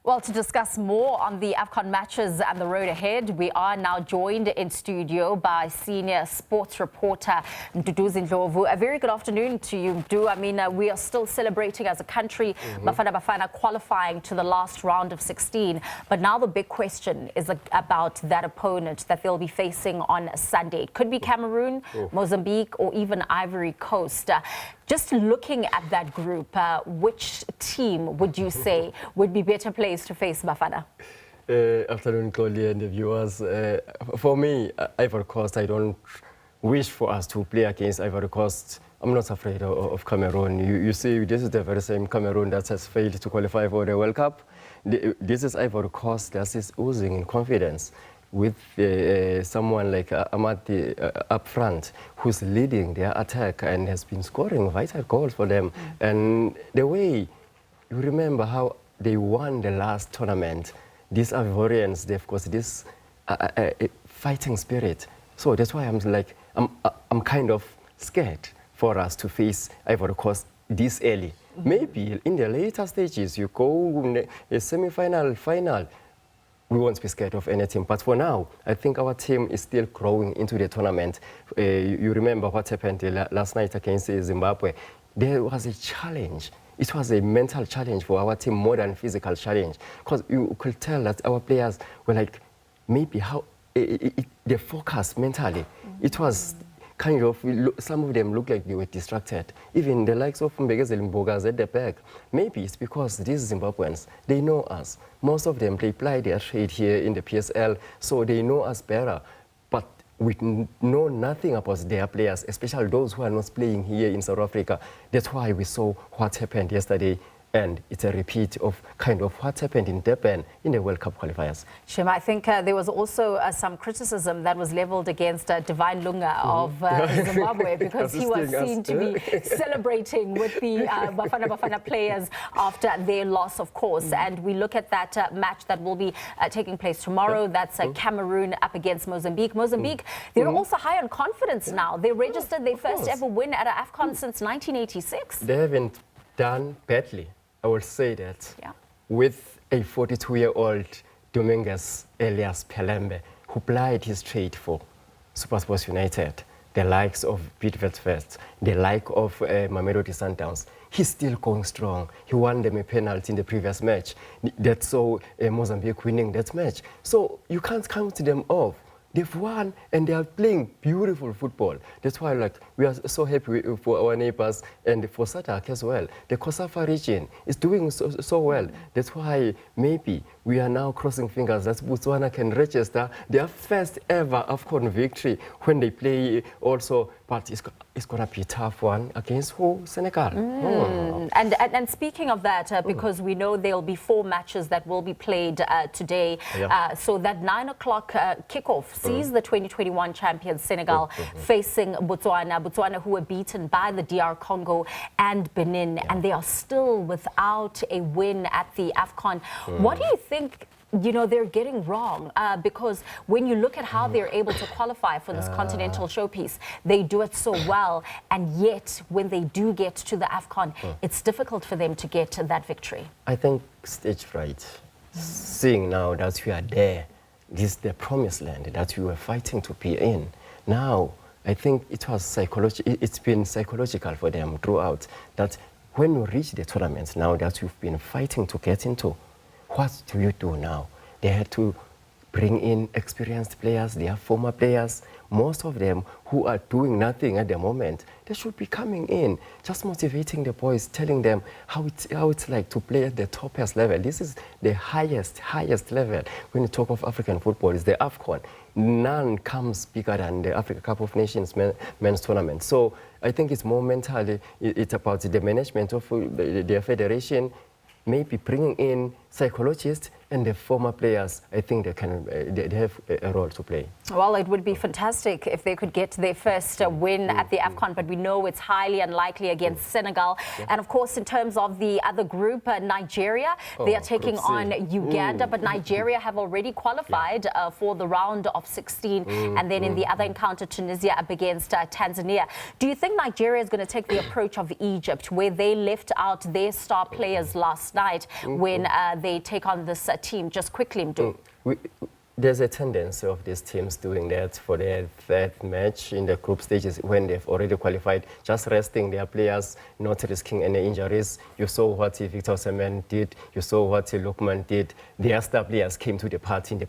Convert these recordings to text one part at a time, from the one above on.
Well, to discuss more on the AFCON matches and the road ahead, we are now joined in studio by senior sports reporter Mduduzi Ndlovu. A very good afternoon to you, Mdu. I mean, we are still celebrating as a country, Bafana qualifying to the last round of 16. But now the big question is about that opponent that they'll be facing on Sunday. It could be Cameroon, Mozambique, or even Ivory Coast. Just looking at that group, which team would you say would be better placed to face Bafana? Afternoon, Claudia and the viewers. For me, Ivory Coast, I don't wish for us to play against Ivory Coast. I'm not afraid of Cameroon. You see, this is the very same Cameroon that has failed to qualify for the World Cup. This is Ivory Coast that is oozing in confidence with someone like Amati up front, who's leading their attack and has been scoring vital goals for them. And the way, you remember how they won the last tournament, these Ivorians, they've got this fighting spirit. So that's why I'm kind of scared for us to face Ivory Coast this early. Maybe in the later stages, you go a semi-final, final, we won't be scared of anything. But for now, I think our team is still growing into the tournament. You remember what happened last night against Zimbabwe. There was a challenge. It was a mental challenge for our team more than physical challenge. Because you could tell that our players were like, maybe how they focused mentally. It was kind of, some of them looked like they were distracted. Even the likes of Mbegeze Mboga's at the back. Maybe it's because these Zimbabweans, they know us. Most of them, they apply their trade here in the PSL, so they know us better. But we know nothing about their players, especially those who are not playing here in South Africa. That's why we saw what happened yesterday. And it's a repeat of kind of what happened in Durban in the World Cup qualifiers. Shema, I think there was also some criticism that was leveled against Divine Lunga of Zimbabwe because he was seen to be celebrating with the Bafana players after their loss, of course. And we look at that match that will be taking place tomorrow. That's Cameroon up against Mozambique. Mozambique, they're also high on confidence now. They registered their first ever win at AFCON since 1986. They haven't done badly. I would say that with a 42-year-old Dominguez Elias Pelembe, who plied his trade for SuperSports United, the likes of Bidvest First, the like of Mamelodi Sundowns, he's still going strong. He won them a penalty in the previous match. That saw Mozambique winning that match. So you can't count them off. They've won and they are playing beautiful football. That's why we are so happy for our neighbors and for SADC as well. The Kosafa region is doing so well. That's why maybe we are now crossing fingers that Botswana can register their first ever AFCON victory when they play also. But it's going to be a tough one against who? Senegal. And speaking of that, because we know there'll be 4 matches that will be played today. So that 9 o'clock kickoff sees the 2021 champions Senegal facing Botswana. Botswana, who were beaten by the DR Congo and Benin, and they are still without a win at the AFCON. What do you think they're getting wrong? Because when you look at how they're able to qualify for this continental showpiece, they do it so well. And yet, when they do get to the AFCON, it's difficult for them to get to that victory. I think stage fright. Seeing now that we are there, this is the promised land that we were fighting to be in. Now, I think it was it's been psychological for them throughout that when we reach the tournament now that we've been fighting to get into, what do you do now? They had to bring in experienced players, they are former players, most of them who are doing nothing at the moment. They should be coming in, just motivating the boys, telling them how it's like to play at the topest level. This is the highest level. When you talk of African football, it's the AFCON. None comes bigger than the Africa Cup of Nations men's tournament. So I think it's more mentally, it's about the management of their federation, maybe bringing in psychologists and the former players. I think they have a role to play. Well, it would be fantastic if they could get their first win at the AFCON, but we know it's highly unlikely against Senegal. And of course, in terms of the other group, Nigeria, they are taking on Uganda, but Nigeria have already qualified for the round of 16. And then in the other encounter, Tunisia up against Tanzania. Do you think Nigeria is going to take the approach of Egypt, where they left out their star players last night when they take on this team. Just quickly, Mdu. There's a tendency of these teams doing that for their third match in the group stages when they've already qualified, just resting their players, not risking any injuries. You saw what Victor Osimhen did. You saw what Lookman did. Their star players came to the party in the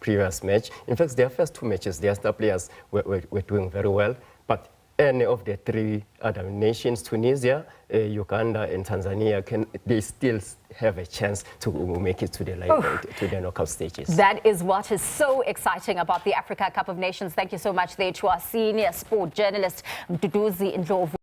previous match. In fact, their first two matches, their star players were doing very well. But any of the three other nations, Tunisia, Uganda and Tanzania, they still have a chance to make it to the knockout stages. That is what is so exciting about the Africa Cup of Nations. Thank you so much there to our senior sport journalist, Mduduzi Ndlovu.